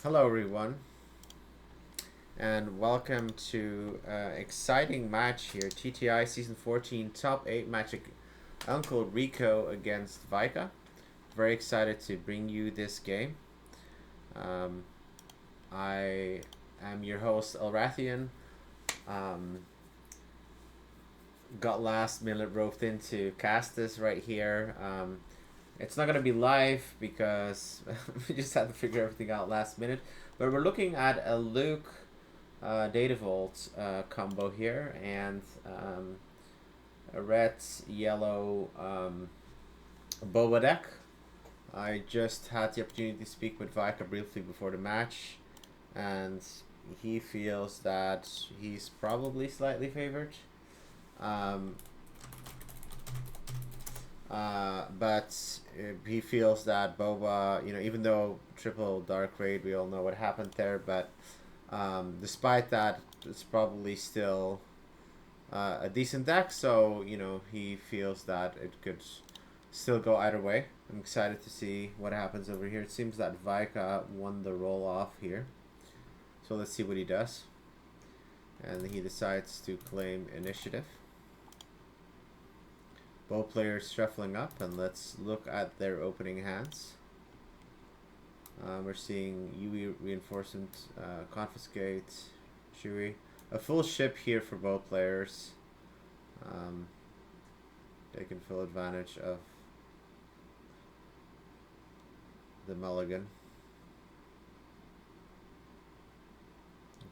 Hello, everyone, and welcome to exciting match here. TTI Season 14 Top 8 match. Uncle Rico against Vika. Very excited to bring you this game. Um, I am your host, Elrathion. Um, got last minute roped in to cast this right here. It's not going to be live because we just had to figure everything out last minute. But we're looking at a Luke Data Vault combo here, and a red yellow Boba deck. I just had the opportunity to speak with Vika briefly before the match, and he feels that he's probably slightly favored. Um, but he feels that Boba, even though triple dark raid, we all know what happened there, but despite that, it's probably still a decent deck, so he feels that it could still go either way. I'm excited to see what happens over here. It seems that Vika won the roll off here, so let's see what he does. And he decides to claim initiative. Both players shuffling up, and let's look at their opening hands. We're seeing UE reinforcement, confiscate, Shui. A full ship here for both players. They can full advantage of the mulligan.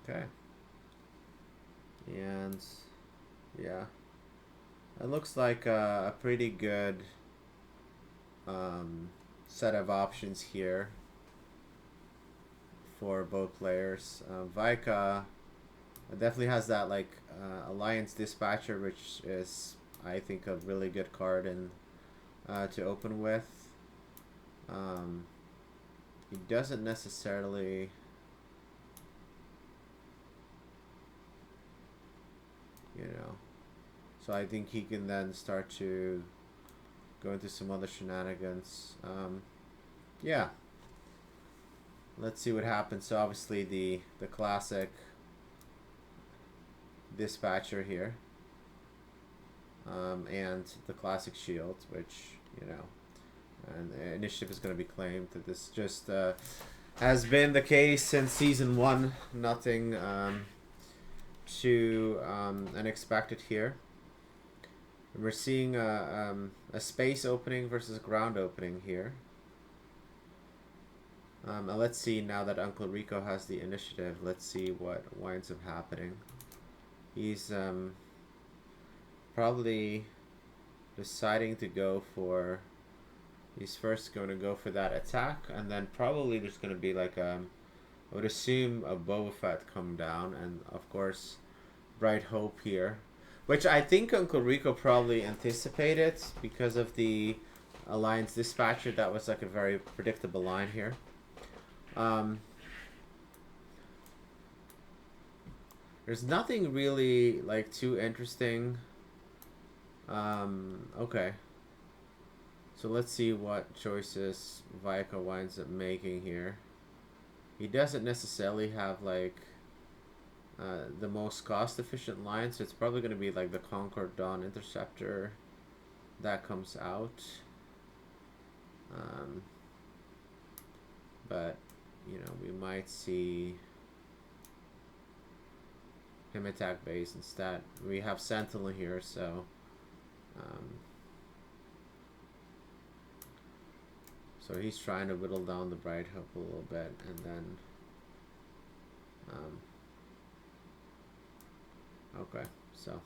Okay. And yeah, it looks like a pretty good set of options here for both players. Vika definitely has that Alliance Dispatcher, which is, I think, a really good card and to open with. He doesn't necessarily, so I think he can then start to go into some other shenanigans. Yeah, let's see what happens. So obviously the classic dispatcher here, and the classic shield, which and initiative is going to be claimed. That this just has been the case since season 1. Nothing too unexpected here. We're seeing a space opening versus ground opening here. And let's see, now that Uncle Rico has the initiative, let's see what winds up happening. He's probably deciding to go for... He's first going to go for that attack, and then probably there's going to be like I would assume a Boba Fett come down, and of course Bright Hope here, which I think Uncle Rico probably anticipated because of the Alliance Dispatcher. That was like a very predictable line here. There's nothing really like too interesting. Okay. So let's see what choices Vika winds up making here. He doesn't necessarily have like the most cost efficient line, so it's probably going to be like the Concord Dawn Interceptor that comes out. But we might see him attack base instead. We have Sentinel here, so so he's trying to whittle down the Bright Hope a little bit, and then okay, so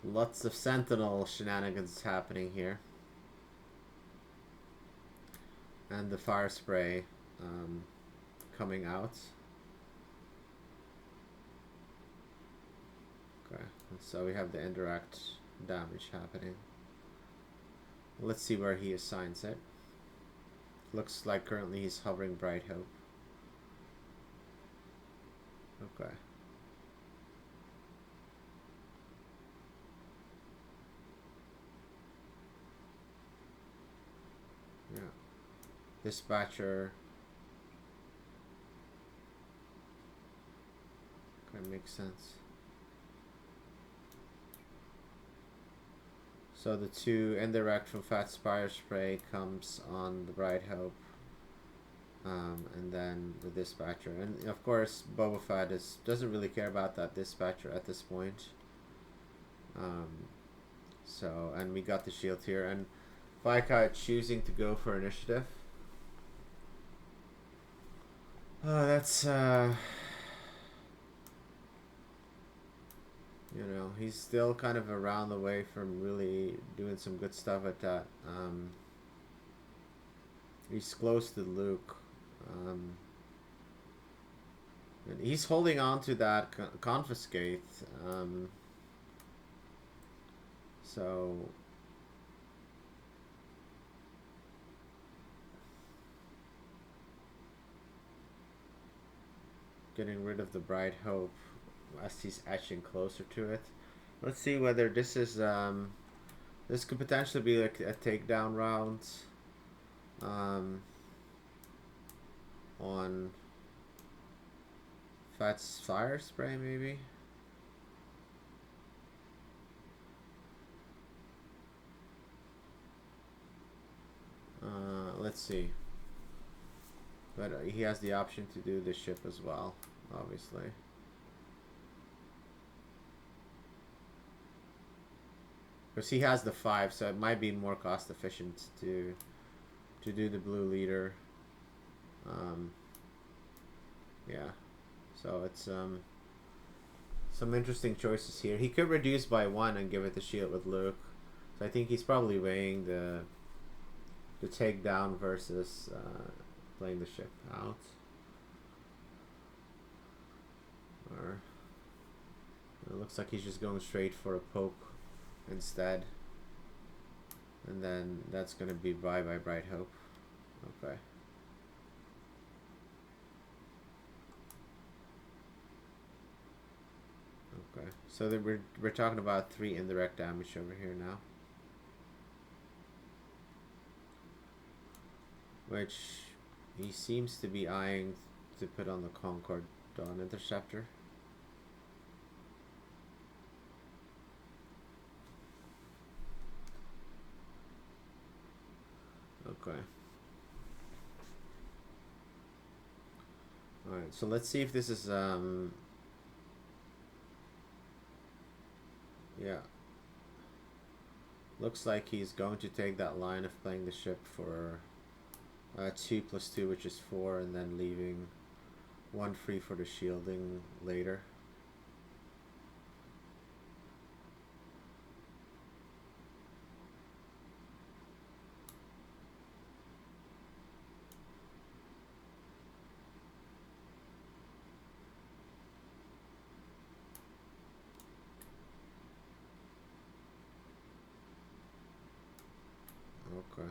lots of Sentinel shenanigans happening here. And the Fire Spray coming out. Okay, so we have the indirect damage happening. Let's see where he assigns it. Looks like currently he's hovering Bright Hope. Okay. Yeah. Dispatcher. Kind of makes sense. So the 2 indirect from Fat Spire Spray comes on the Bright Hope. And then the Dispatcher. And of course, Boba3 doesn't really care about that Dispatcher at this point. So, and we got the shield here. And Vika choosing to go for initiative. Oh, that's, you know, he's still kind of around the way from really doing some good stuff at that. He's close to Luke. And he's holding on to that confiscate. So getting rid of the Bright Hope as he's etching closer to it. Let's see whether this is this could potentially be like a takedown round on Fat's Fire Spray maybe. Let's see. But he has the option to do the ship as well, obviously. Because he has the 5, so it might be more cost efficient to do the blue leader. Yeah. So it's some interesting choices here. He could reduce by 1 and give it the shield with Luke. So I think he's probably weighing the takedown versus playing the ship out. Or it looks like he's just going straight for a poke instead. And then that's going to be bye bye Bright Hope. Okay. Okay. So then we're talking about 3 indirect damage over here now. Which he seems to be eyeing to put on the Concord Dawn Interceptor. Okay. Alright, so let's see if this is yeah. Looks like he's going to take that line of playing the ship for 2 + 2, which is 4, and then leaving 1 free for the shielding later. Okay.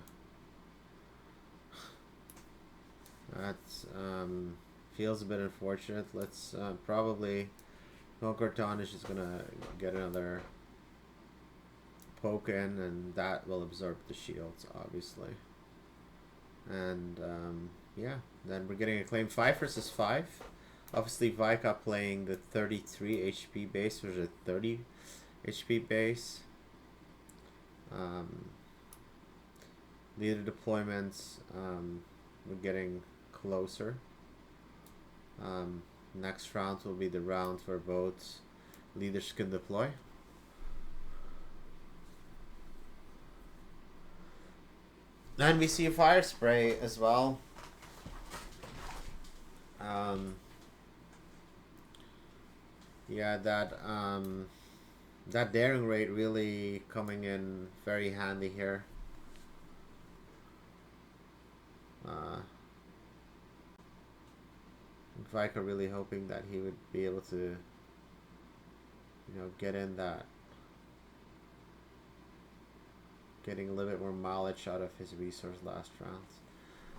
That's feels a bit unfortunate. Let's probably Concord Dawn is just gonna get another poke in, and that will absorb the shields, obviously. And yeah, then we're getting a claim 5 versus 5. Obviously, Vika playing the 33 HP base versus a 30 HP base. Leader deployments, we're getting closer. Next round will be the round where both leaders can deploy. And we see a fire spray as well. Yeah, that daring rate really coming in very handy here. Vika really hoping that he would be able to, you know, get in that, getting a little bit more mileage out of his resource last round.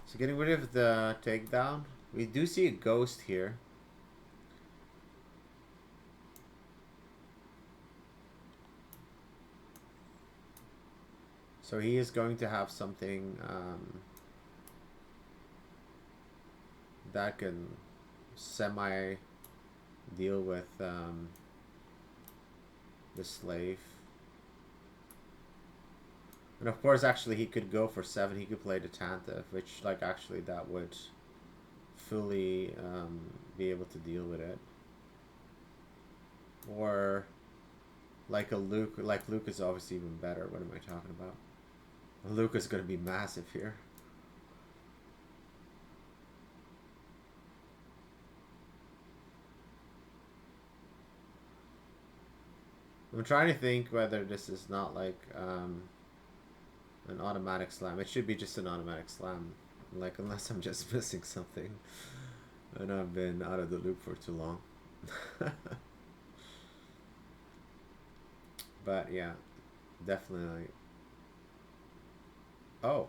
So getting rid of the takedown. We do see a ghost here. So he is going to have something that can semi deal with the slave. And of course, actually, he could go for 7. He could play the Tantive, which, like, actually, that would fully be able to deal with it. Or like a Luke. Like, Luke is obviously even better. What am I talking about? Luke is going to be massive here. I'm trying to think whether this is not like an automatic slam. It should be just an automatic slam. Like, unless I'm just missing something. And I've been out of the loop for too long. But yeah, definitely. Oh.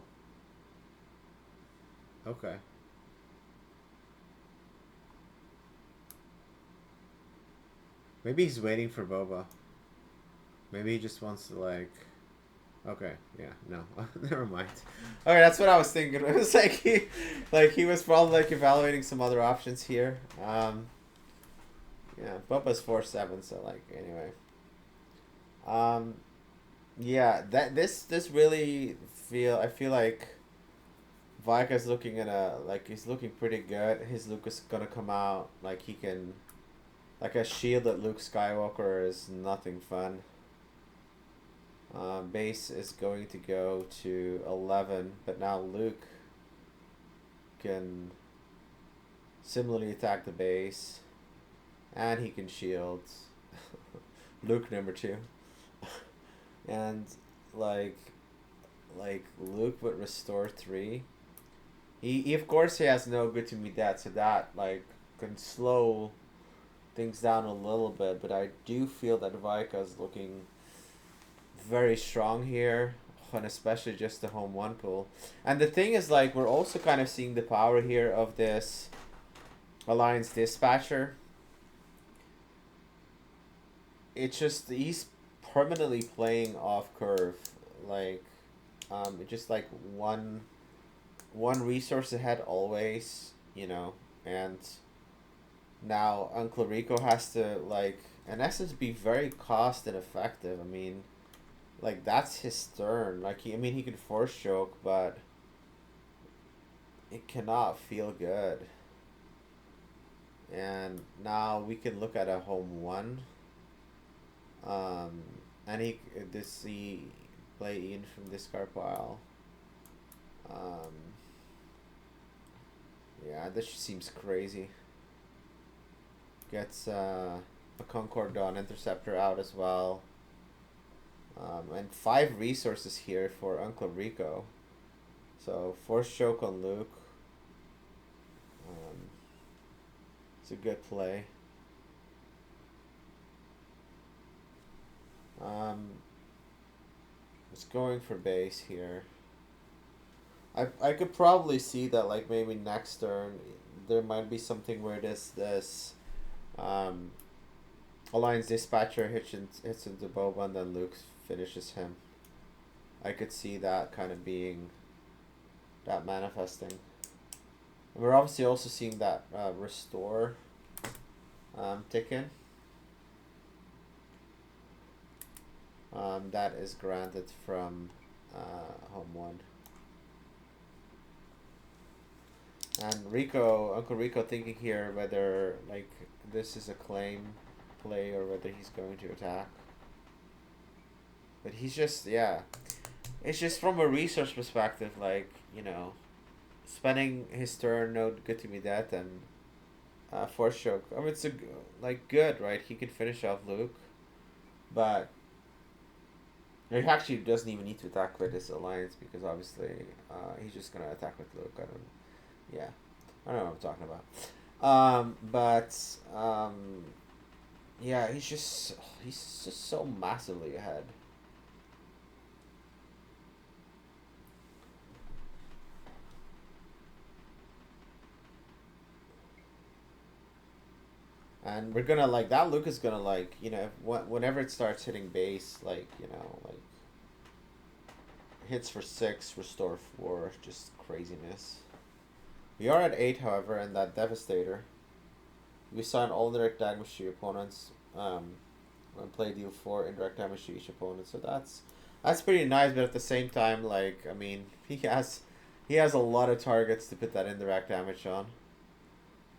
Okay. Maybe he's waiting for Boba. Maybe he just wants to, like... Okay, yeah, no. Never mind. Okay, that's what I was thinking. It was like he was probably like evaluating some other options here. Yeah, Boba's 4-7, so like anyway. Yeah, this really I feel like Vika's looking at he's looking pretty good. His Luke is gonna come out like he can, like a shield at Luke Skywalker is nothing fun. Base is going to go to 11, but now Luke can similarly attack the base, and he can shield Luke number 2, and like Luke would restore 3. He of course he has no good to meet that, so that like can slow things down a little bit, but I do feel that Vika is looking very strong here, and especially just the home 1 pull. And the thing is, like, we're also kind of seeing the power here of this Alliance Dispatcher. It's just he's permanently playing off curve, like just like one resource ahead always, you know. And now Uncle Rico has to, like, in essence, be very cost and effective. I mean, like, that's his turn. Like, I mean, he can force choke, but it cannot feel good. And now we can look at a home 1. And he play in from discard pile. Yeah, this seems crazy. Gets a Concord Dawn Interceptor out as well. And 5 resources here for Uncle Rico. So force choke on Luke. It's a good play. It's going for base here. I could probably see that, like, maybe next turn there might be something where this Alliance Dispatcher hits into Boba and then Luke finishes him. I could see that kind of being that manifesting. And we're obviously also seeing that restore tick in. That is granted from home 1. And Uncle Rico thinking here whether, like, this is a claim play or whether he's going to attack. But he's just, yeah. It's just from a resource perspective, like, you know, spending his turn, no good to me that, and force choke. I mean, it's good, right? He can finish off Luke, but he actually doesn't even need to attack with this alliance because obviously he's just gonna attack with Luke. I don't know what I'm talking about. Yeah, he's just so massively ahead. And we're gonna, like, that Luke is gonna, like, you know, whenever it starts hitting base, like, you know, like, hits for 6, restore 4. Just craziness. We are at 8, however, and that Devastator. We saw an all indirect damage to your opponents. When play, deal 4 indirect damage to each opponent. So that's pretty nice, but at the same time, like, I mean, he has a lot of targets to put that indirect damage on.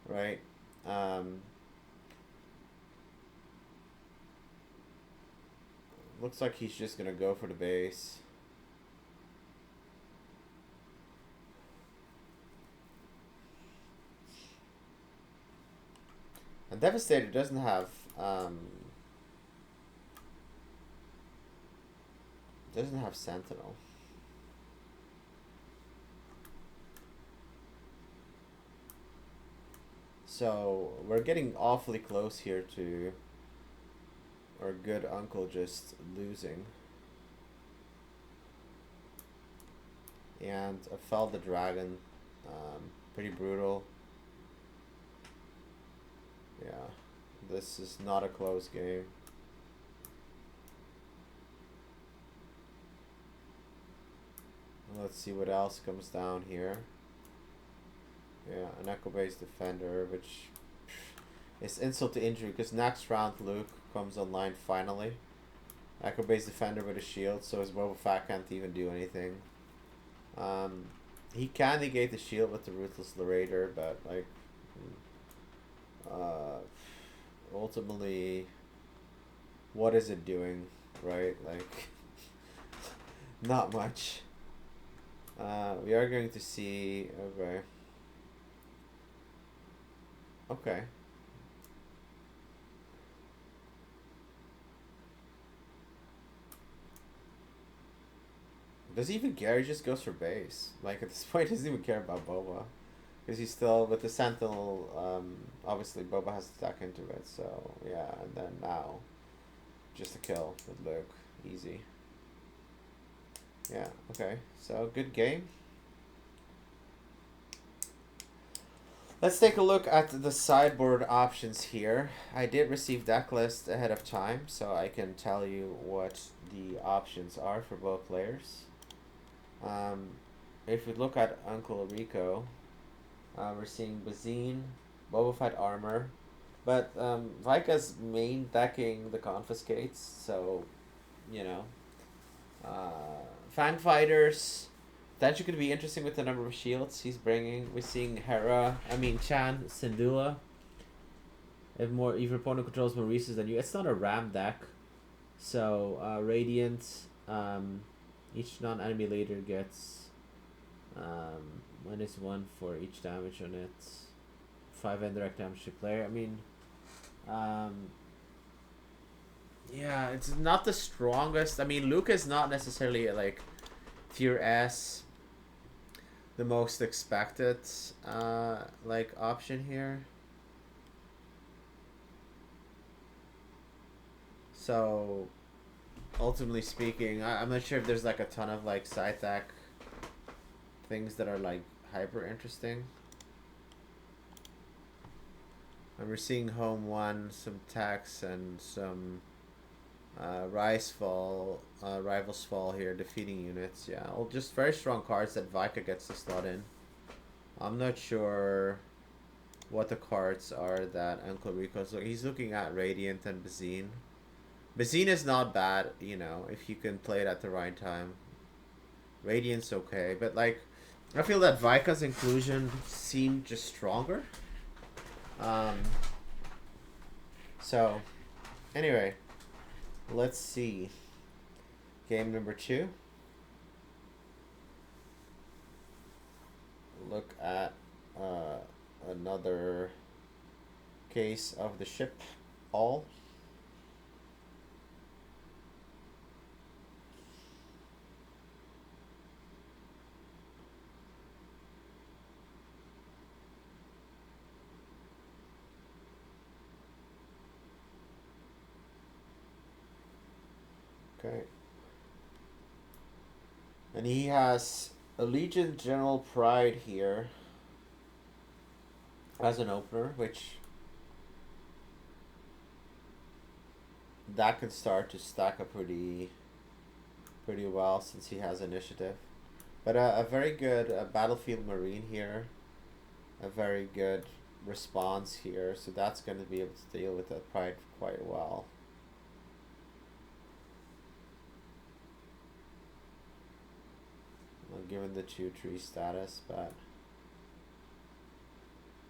Right? Looks like he's just gonna go for the base. And Devastator doesn't have Sentinel. So we're getting awfully close here to our good uncle just losing. And I fell the dragon. Pretty brutal. Yeah, this is not a close game. Let's see what else comes down here. Yeah, an Echo-based defender, which is insult to injury because next round Luke comes online finally. Echo-based defender with a shield, so his Boba3 can't even do anything. He can negate the shield with the Ruthless Larator, but like ultimately, what is it doing, right? Like, not much. We are going to see, okay. Does he even care? He just goes for base. Like, at this point, he doesn't even care about Boba. Because he's still, with the Sentinel, obviously Boba has to attack into it, so, yeah, and then now, just a kill with Luke. Easy. Yeah, okay, so, good game. Let's take a look at the sideboard options here. I did receive deck list ahead of time, so I can tell you what the options are for both players. If we look at Uncle Rico, we're seeing Bazine, Boba Fett armor, but Vika's main decking the Confiscates, so, you know, Fang Fighters, potentially could be interesting with the number of shields he's bringing. We're seeing Chan, Syndulla. If your opponent controls more resources than you, it's not a ram deck, so Radiant, each non-enemy leader gets -1 for each damage on it. 5 indirect damage to player. I mean, yeah, it's not the strongest. I mean, Luke is not necessarily like tier S, the most expected like option here. So ultimately speaking, I'm not sure if there's like a ton of like side deck things that are like hyper interesting. And we're seeing home 1, some tax, and some Rivals Fall here, defeating units. Yeah, well, just very strong cards that Vika gets to slot in. I'm not sure what the cards are that Uncle Rico's looking. He's looking at Radiant and Bazine. Bazine is not bad, you know, if you can play it at the right time. Radiant's okay, but like, I feel that Vika's inclusion seemed just stronger. So, anyway, let's see. Game number 2. Look at another case of the ship all. Okay. And he has Allegiant General Pride here as an opener, which that could start to stack up pretty pretty well since he has initiative. But a very good Battlefield Marine here. A very good response here. So that's going to be able to deal with that Pride quite well. Well, given the 2-3 status, but...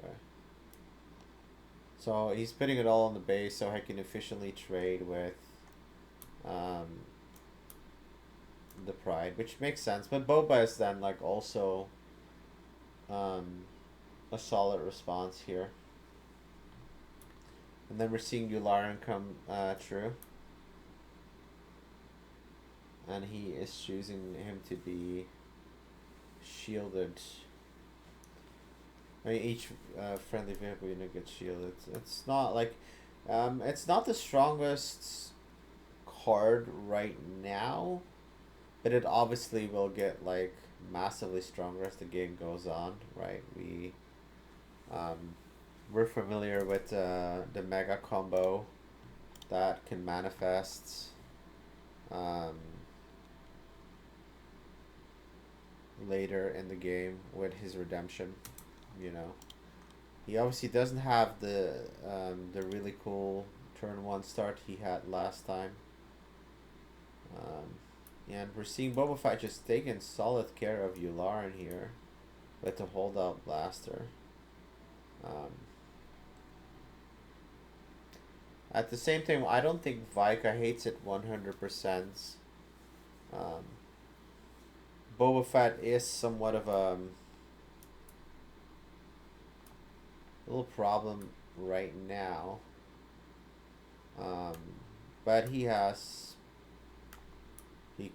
Okay. So he's putting it all on the base so he can efficiently trade with the Pride, which makes sense. But Boba is then like also a solid response here. And then we're seeing Yularen come true. And he is choosing him to be shielded. I mean, each friendly vehicle unit gets shielded. It's not like, it's not the strongest card right now, but it obviously will get like massively stronger as the game goes on, right? We're familiar with the mega combo that can manifest later in the game with his redemption. You know, he obviously doesn't have the really cool turn 1 start he had last time. And we're seeing Boba3 just taking solid care of Yularen here with the holdout blaster. At the same time, I don't think Vika hates it 100%. Boba3 is somewhat of a little problem right now. But he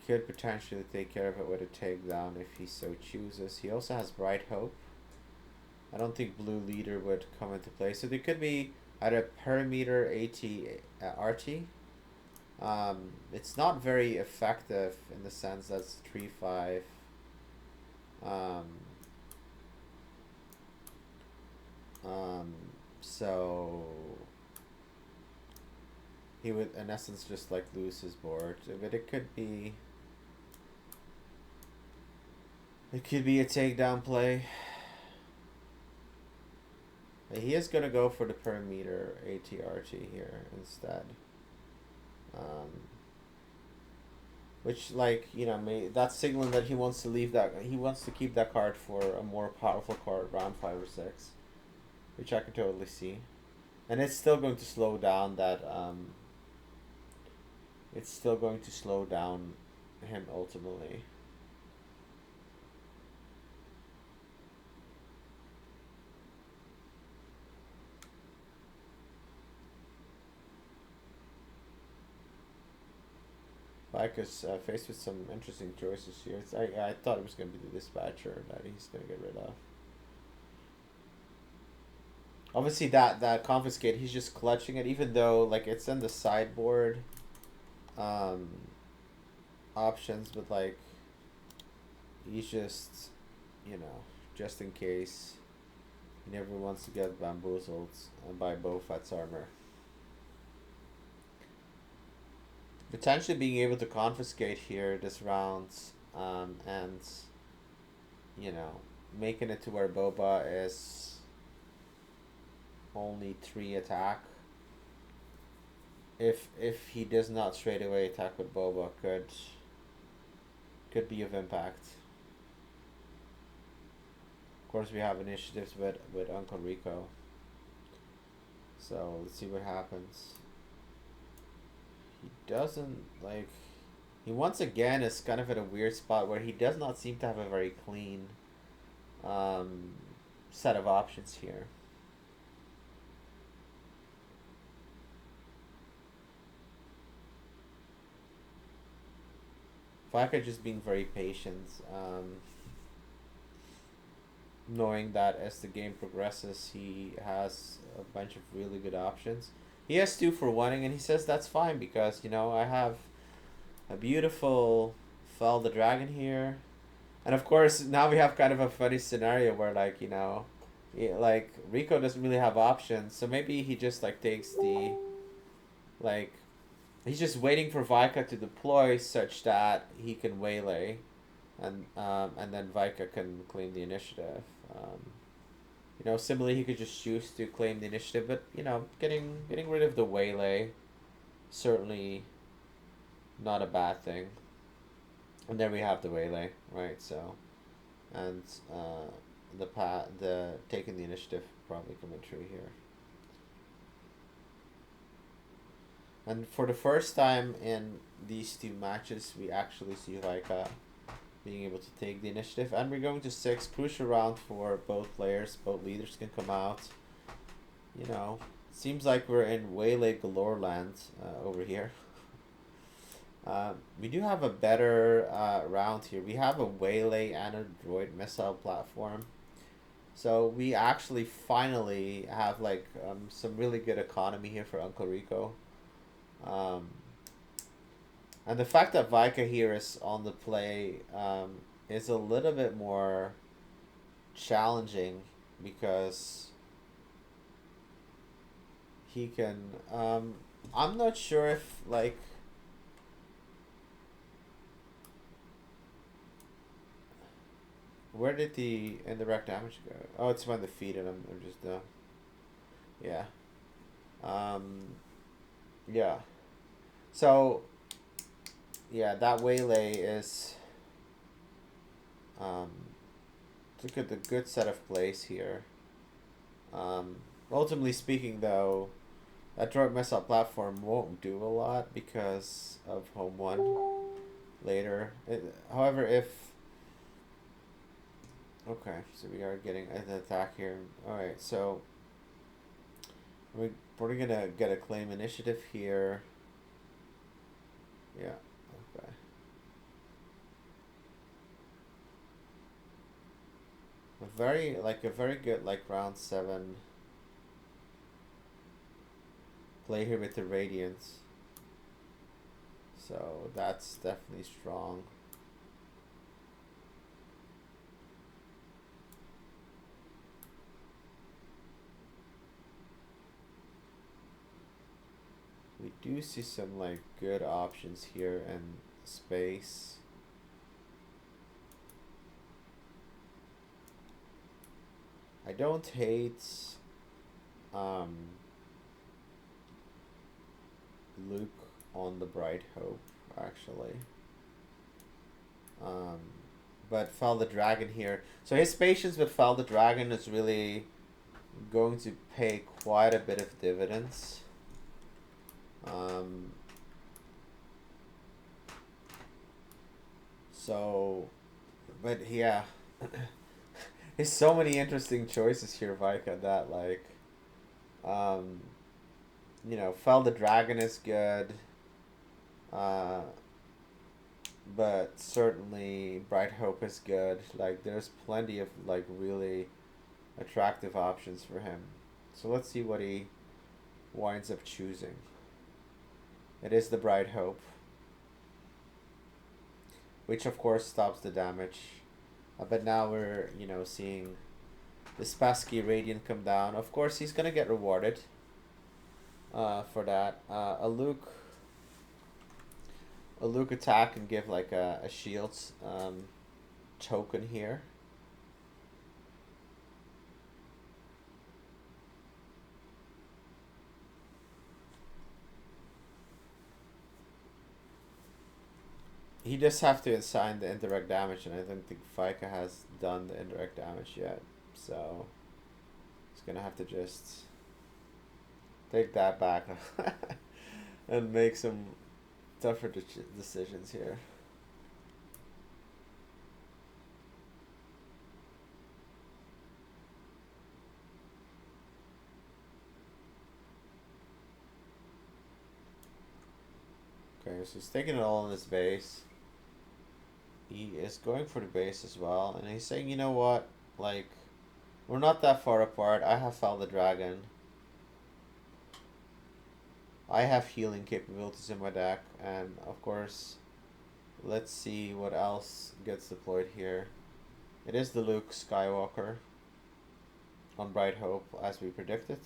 could potentially take care of it with a takedown if he so chooses. He also has Bright Hope. I don't think Blue Leader would come into play. So there could be either Perimeter AT RT. It's not very effective in the sense that's 3-5. So he would in essence just like lose his board, but it could be a takedown play. He is gonna go for the perimeter ATRT here instead, which, like, you know, that's signaling that he wants to leave that, he wants to keep that card for a more powerful card round 5 or 6, which I can totally see. And it's still going to slow down that it's still going to slow down him ultimately. Vika's faced with some interesting choices here. I thought it was going to be the dispatcher that he's going to get rid of. Obviously that confiscate, he's just clutching it, even though like it's in the sideboard options, but like he's just, you know, just in case he never wants to get bamboozled by Boba3's armor. Potentially being able to confiscate here this round, and, you know, making it to where Boba is only 3 attack. If he does not straight away attack with Boba, could be of impact. Of course, we have initiatives with Uncle Rico. So let's see what happens. He doesn't, like, he once again is kind of at a weird spot where he does not seem to have a very clean set of options here. Vika just being very patient, knowing that as the game progresses he has a bunch of really good options. He has 2 for 1, and he says that's fine because, you know, I have a beautiful Fel the Dragon here. And of course, now we have kind of a funny scenario where, like, you know, like, Rico doesn't really have options, so maybe he just, like, takes the, like, He's just waiting for Vika to deploy such that he can waylay, and then Vika can claim the initiative. You know, similarly, he could just choose to claim the initiative, but you know, getting rid of the waylay, certainly not a bad thing. And there we have the waylay, right? So, and the taking the initiative probably coming true here. And for the first time in these two matches, we actually see Raika being able to take the initiative. And we're going to 6, crucial round for both players. Both leaders can come out. You know, seems like we're in Waylay galore land over here. We do have a better round here. We have a Waylay and a droid missile platform. So we actually finally have like some really good economy here for Uncle Rico. And the fact that Vika here is on the play is a little bit more challenging because he can. I'm not sure if like. Where did the indirect damage go? Oh, it's when defeated. I'm just yeah. Yeah. So yeah, that waylay is took a good set of plays here. Ultimately speaking, though, that droid missile platform won't do a lot because of home one later. However, if okay, so we are getting an attack here. All right, so we're probably gonna get a claim initiative here. Yeah. Okay. A very good like round 7 play here with the Radiance. So that's definitely strong. We do see some like good options here in space. I don't hate Luke on the Bright Hope actually. But Fel the Dragon here. So his patience with Fel the Dragon is really going to pay quite a bit of dividends. So, but yeah, there's so many interesting choices here, Vika, that like, you know, Fel the Dragon is good, but certainly Bright Hope is good. Like, there's plenty of like really attractive options for him. So let's see what he winds up choosing. It is the Bright Hope, which of course stops the damage. But now we're, you know, seeing this pesky Radiant come down. Of course, he's gonna get rewarded for that. A Luke attack can give like a shields token here. He just have to assign the indirect damage, and I don't think Vika has done the indirect damage yet. So he's gonna have to just take that back and make some tougher decisions here. Okay, so he's taking it all on his base. He is going for the base as well, and he's saying, you know what, like, we're not that far apart. I have Fel the Dragon. I have healing capabilities in my deck, and of course, let's see what else gets deployed here. It is the Luke Skywalker on Bright Hope, as we predicted.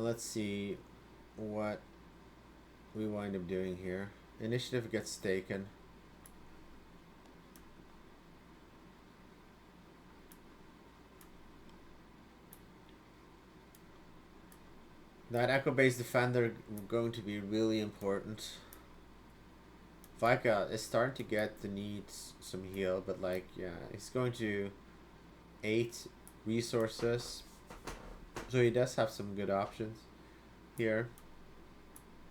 let's see what we wind up doing here. Initiative gets taken. That echo-based defender going to be really important. Vika is starting to get the needs some heal, but like, yeah, he's going to 8 resources. So he does have some good options here.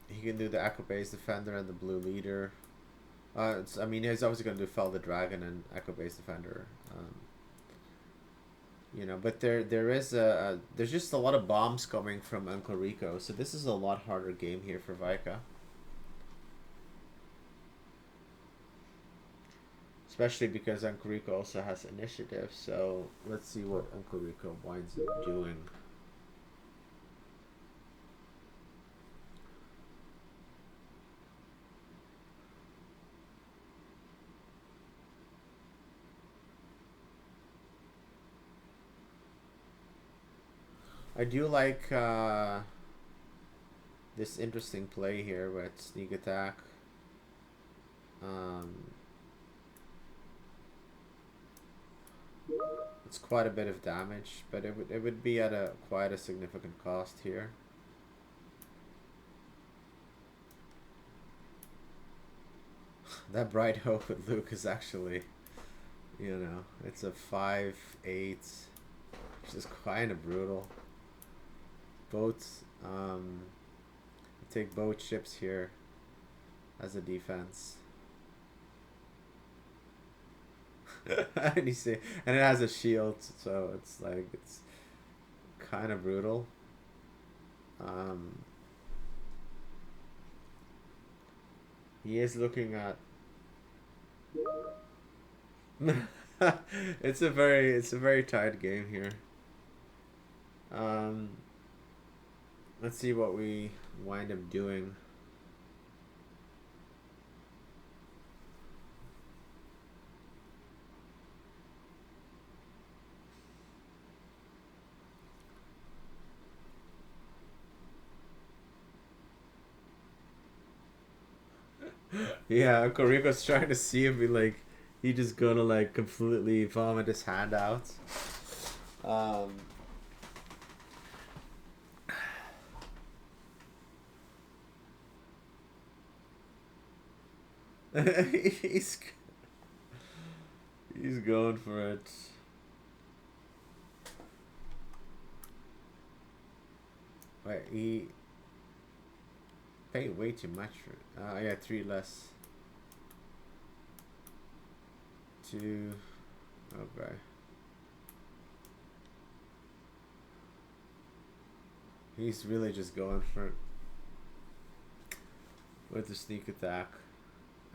He can do the echo-based defender and the blue leader. I mean, he's obviously going to do Fell the Dragon and echo-based defender. You know, but there is there's just a lot of bombs coming from Uncle Rico, so this is a lot harder game here for Vika. Especially because Uncle Rico also has initiative, so let's see what Uncle Rico winds up doing. I do like this interesting play here with sneak attack. It's quite a bit of damage, but it would be at quite a significant cost here. That Bright Hope with Luke is actually, you know, it's a 5/8, which is kind of brutal. Both take both ships here as a defense. And you see, and it has a shield, so it's like it's kind of brutal. He is looking at. It's a very tight game here. Let's see what we wind up doing. Yeah, Uncle Rico's trying to see if he just gonna like completely vomit his hand out. he's he's going for it. Wait, he paid way too much for it. Yeah, 3 less. 2. Okay. He's really just going for it with the sneak attack.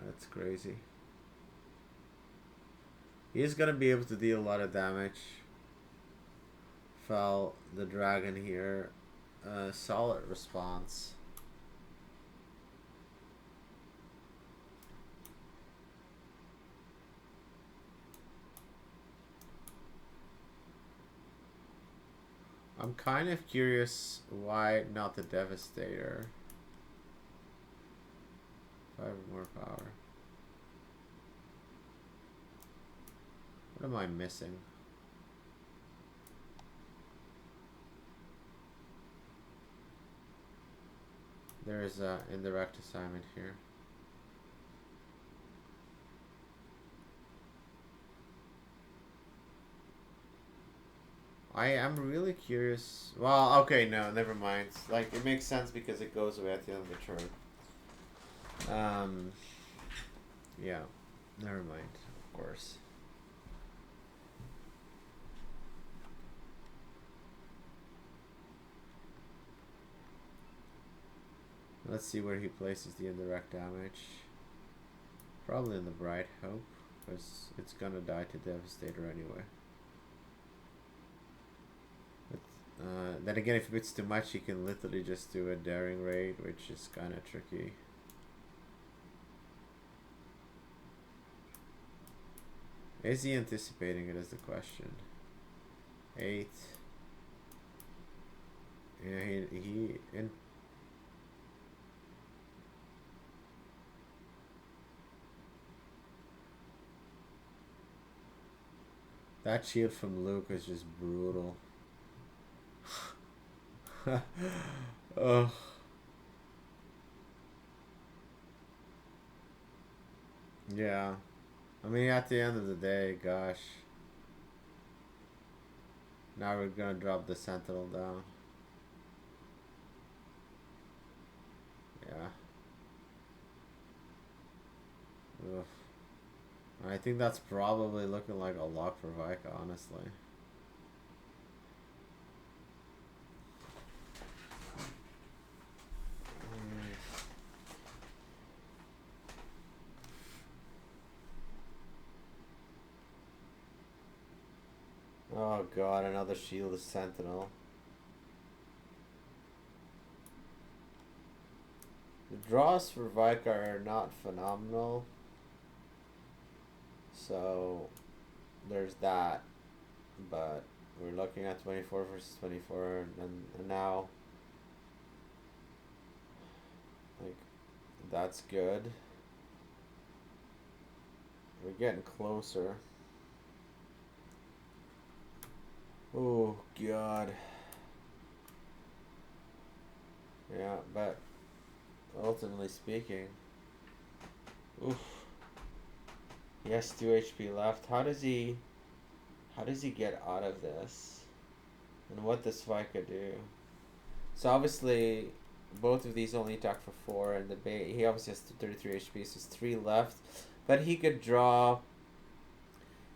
That's crazy. He is gonna be able to deal a lot of damage. Fell the dragon here. Solid response. I'm kind of curious why not the Devastator. 5 more power. What am I missing? There is a indirect assignment here. I am really curious. Well, okay, no, never mind. Like, it makes sense because it goes away at the end of the turn. Yeah, never mind, of course. Let's see where he places the indirect damage. Probably in the Bright Hope, because it's gonna die to Devastator anyway. Then again, if it's too much, he can literally just do a Daring Raid, which is kind of tricky. Is he anticipating it is the question. 8. Yeah, he in that shield from Luke is just brutal. Oh, yeah. I mean, at the end of the day, gosh. Now we're gonna drop the Sentinel down. Yeah. Ugh. I think that's probably looking like a lock for Vika, honestly. Oh god, another shield of Sentinel. The draws for Vika are not phenomenal. So there's that. But we're looking at 24 versus 24, and now, like, that's good. We're getting closer. Oh god. Yeah, but ultimately speaking, oof. He has 2 HP left. How does he get out of this? And what does Vika do? So obviously both of these only attack for 4, and he obviously has 33 HP, so it's 3 left. But he could draw,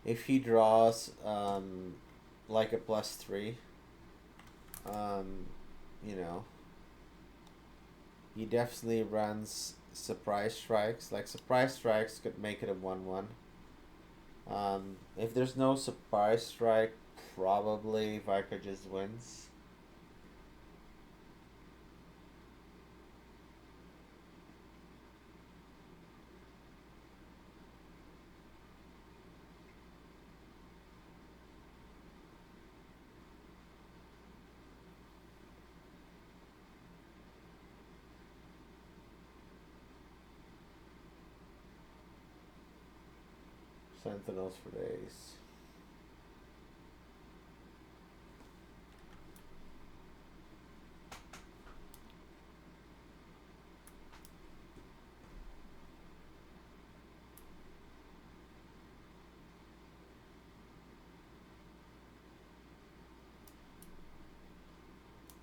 if he draws like a +3, you know, he definitely runs surprise strikes. Like, surprise strikes could make it a 1-1. If there's no surprise strike, probably Vika just wins. Sentinels for days.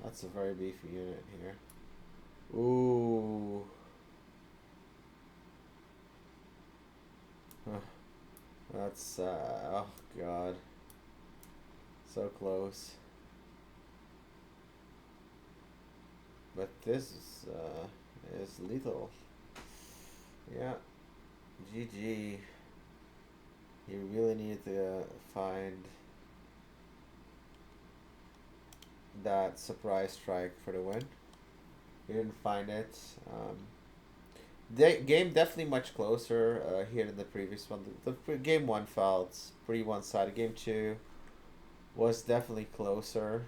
That's a very beefy unit here. Ooh. That's, oh god. So close. But this is lethal. Yeah. GG. You really need to find that surprise strike for the win. You didn't find it. The game definitely much closer here than the previous one. The game 1 felt pretty one-sided. Game 2 was definitely closer.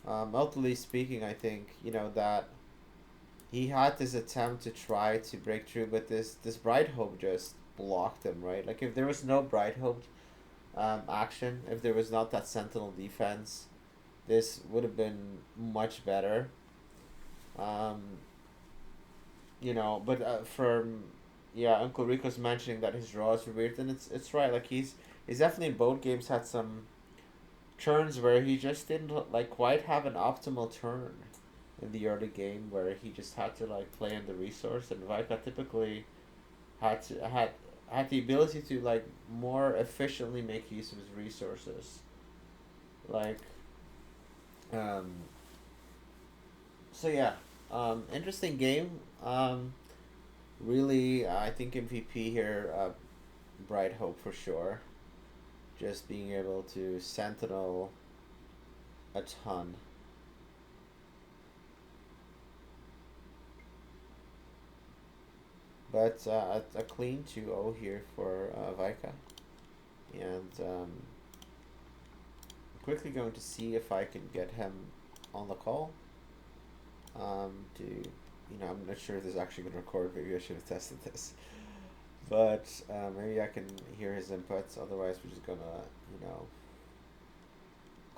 Ultimately speaking, I think, you know, that he had this attempt to try to break through, but this Bright Hope just blocked him, right? Like, if there was no Bright Hope action, if there was not that Sentinel defense, this would have been much better. You know, but from, yeah, Uncle Rico's mentioning that his draws were weird, and it's right. Like, he's definitely in both games had some turns where he just didn't like quite have an optimal turn in the early game, where he just had to like play on the resource, and Vika typically had the ability to like more efficiently make use of his resources. Like, um, so yeah, interesting game. Really, I think MVP here, Bright Hope for sure. Just being able to Sentinel a ton. But a clean 2-0 here for Vika. And quickly going to see if I can get him on the call. To I'm not sure if this is actually going to record. Maybe I should have tested this, but maybe I can hear his inputs. Otherwise, we're just gonna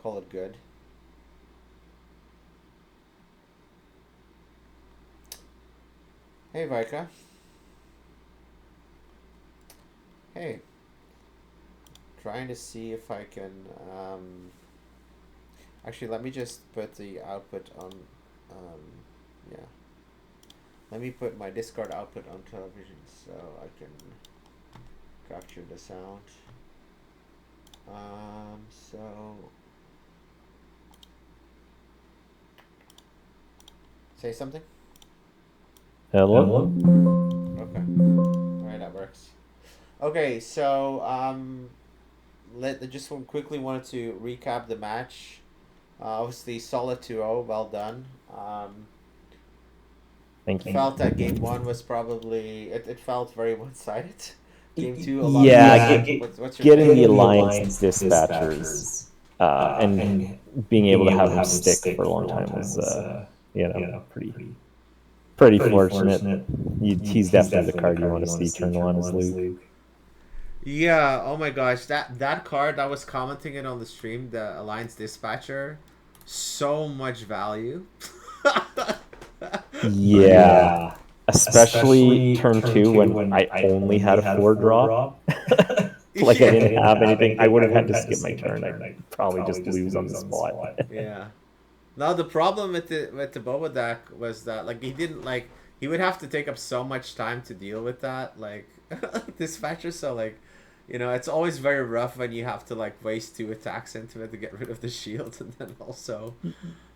call it good. Hey, Vika. Hey. Trying to see if I can. Actually, let me just put the output on. Yeah. Let me put my Discord output on television so I can capture the sound. So. Say something. Hello? Okay. Alright, that works. Okay, so just quickly wanted to recap the match. Obviously, solid 2-0, well done. Thank you. Felt that game one was probably it felt very one-sided. Game two, a lot Yeah, of what's your getting the take? Alliance dispatchers and being able to have them stick for a long time was, pretty fortunate. He's definitely the card you want to see turn on as Luke. Yeah, oh my gosh, that card I was commenting it on the stream, the Alliance Dispatcher, so much value. Yeah, especially turn two when I only had a 4-drop. Like I didn't have anything. I would have had to skip my turn. I'd probably just lose on the spot. Yeah. Now the problem with the Boba deck was that he would have to take up so much time to deal with that dispatcher. So it's always very rough when you have to waste 2 attacks into it to get rid of the shield, and then also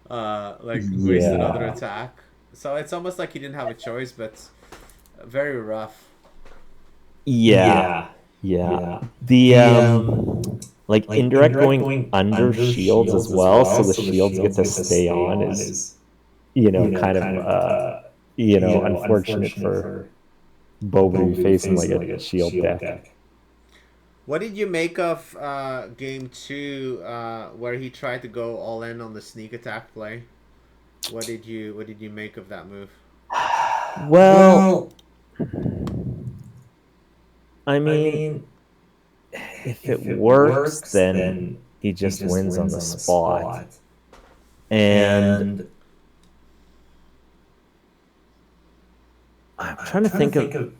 waste another attack. So it's almost like he didn't have a choice, but very rough. Yeah. The indirect going under shields as well, so the shields get to stay on is kind of unfortunate for Boba3 facing a shield deck. What did you make of game 2 where he tried to go all in on the sneak attack play? What did you make of that move? Well, I mean, if it works, then he just wins on the spot. And I'm trying to think of.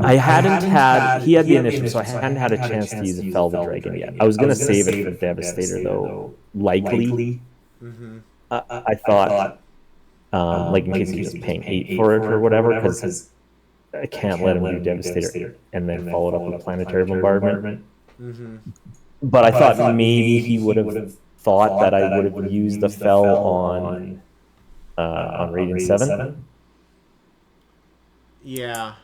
He had the initiative, so I hadn't had a chance to use a Fell the Dragon yet. I was going to save it for Devastator, though, likely. Mm-hmm. I thought, in case he's just paying 8 for it or whatever, because I can't let him do Devastator and then follow it up with Planetary Bombardment. Mm-hmm. But I thought maybe he would have thought that I would have used the Fell on Radiant 7. Yeah.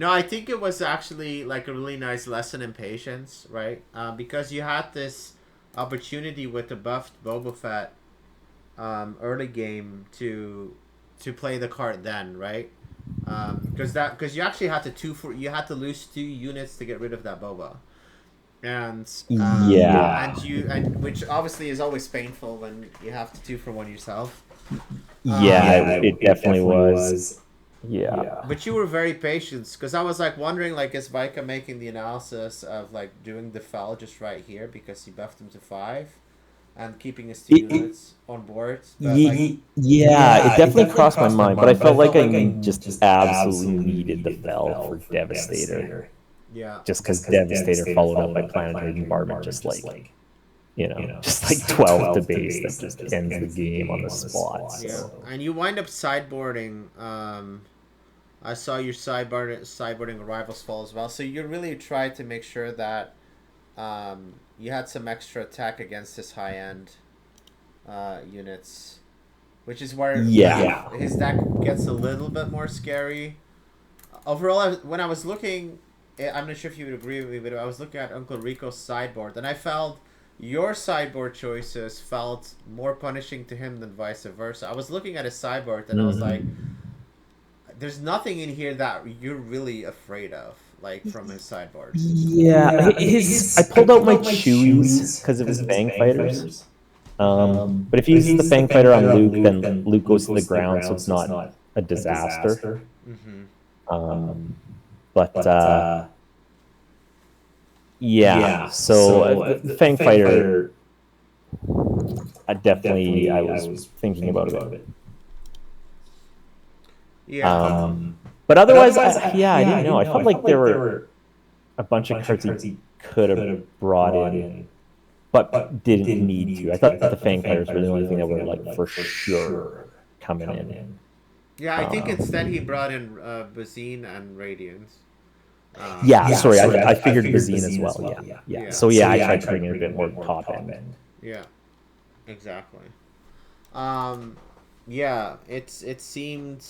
I think it was actually a really nice lesson in patience, right? Because you had this opportunity with the buffed Boba Fett early game to play the card then, right? Because you actually had to lose 2 units to get rid of that Boba, and which obviously is always painful when you have to 2 for 1 yourself. It definitely was. Yeah. But you were very patient, because I was wondering is Vika making the analysis of doing the Fell just right here because he buffed him to 5 and keeping his 2 units on board. But it definitely crossed my mind, but I felt like I just absolutely needed the Fell for Devastator. Yeah. Just because Devastator followed up by Planetary Bombardment, just 12 to base that just ends the game on the spot. So. Yeah, and you wind up sideboarding. I saw your sideboarding Arrival's Fall as well. So you really tried to make sure that you had some extra attack against his high-end units, which is where his deck gets a little bit more scary. Overall, when I was looking, I'm not sure if you would agree with me, but I was looking at Uncle Rico's sideboard, and I felt your sideboard choices felt more punishing to him than vice versa. I was looking at his sideboard, and I was like, there's nothing in here that you're really afraid of, from his sideboard. Yeah, I pulled out my Chewies because of his Fang Fighters. But if he uses the Fang Fighter on Luke, then Luke goes to the ground, so it's not a disaster. Mm-hmm. But yeah, so the Fang Fighter, I was thinking about it. Yeah. But otherwise, I didn't know. I felt like there were a bunch of cards he could have brought in, but didn't need to. I thought the Fang Fighters were the only thing that were like for sure coming in. Yeah, I think instead he brought in Bazine and Radiance. Sorry, I figured Bazine as well. Yeah. So I tried to bring in a bit more top end. Yeah, exactly. Um, yeah, it seemed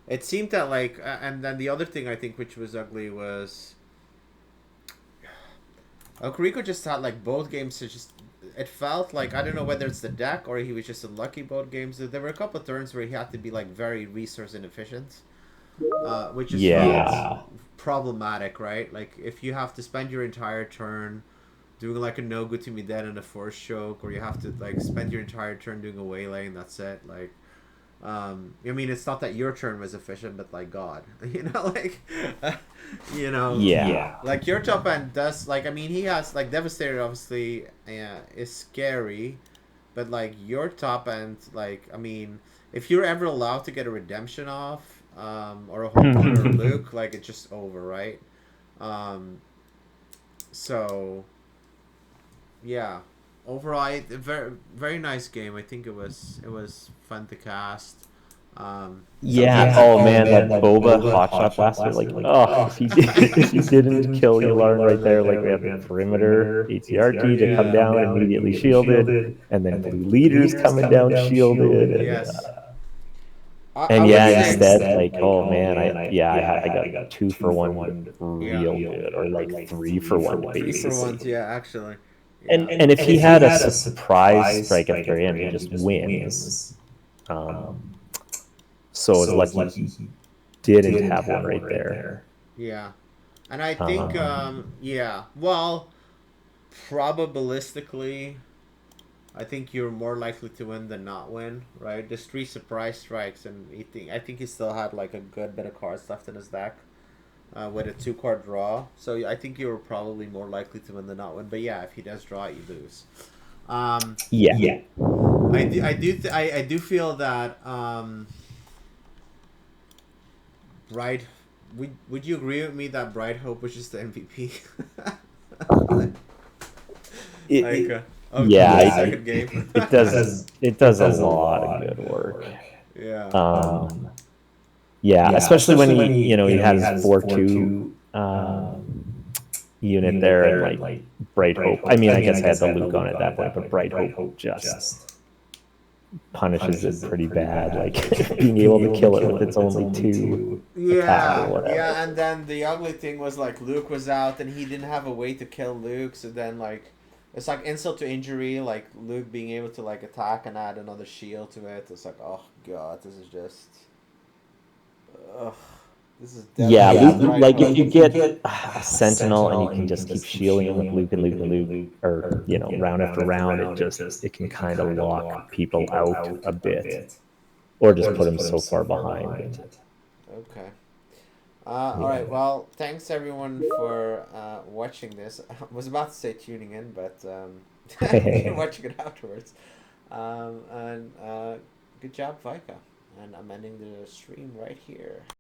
that like, and then the other thing I think which was ugly was, Rico just had like both games. It felt like, I don't know whether it's the deck or he was just unlucky both games. There were a couple of turns where he had to be like very resource inefficient, which just felt problematic, right? Like if you have to spend your entire turn doing like a no good to me dead and a force choke, or you have to like spend your entire turn doing a waylay and that's it. Like, I mean, it's not that your turn was efficient, but like God, like, like your top end does, like, I mean, he has like Devastator obviously is scary, but like your top end, like, I mean, if you're ever allowed to get a redemption off, or a hold on or Luke, like it's just over, right? So yeah, overall, very very nice game. I think it was fun to cast. Oh man, that Boba hotshot blaster, like, if he didn't kill Yarn right there, like we had the perimeter ATRT to come down immediately shielded, and then blue leaders coming down shielded, and Yes. instead, like, oh man, I got 2-for-1 real good, or like 3-for-1 basically. Yeah, actually. Yeah. And if he had a surprise strike at the very end, he just wins. So it's lucky he didn't have one right there. Yeah. And I think, well, probabilistically, I think you're more likely to win than not win, right? There's 3 surprise strikes, and I think he still had like a good bit of cards left in his deck, with a 2-card draw. So I think you're probably more likely to win than not win. But yeah, if he does draw it, you lose. I do feel that Bright. Would you agree with me that Bright Hope was just the MVP? Second game. It does a lot of good work. Yeah. Especially when he had his 4-2 unit there, and like Bright Hope. I mean, I guess I had the Luke on at that point, but Bright Hope just punishes it pretty bad, like being able to kill it with its only 2 attack or whatever. Yeah, and then the ugly thing was like Luke was out and he didn't have a way to kill Luke, so then like it's like insult to injury, like Luke being able to like attack and add another shield to it. It's like, oh god, this is just this is Luke, like if you get a Sentinel and you can just keep shielding him with Luke and Luke, or round after round, it can kind of lock people out a bit, or just put them so far behind. Okay. All right. Well, thanks everyone for watching this. I was about to say tuning in, but watching it afterwards. And good job, Vika. And I'm ending the stream right here.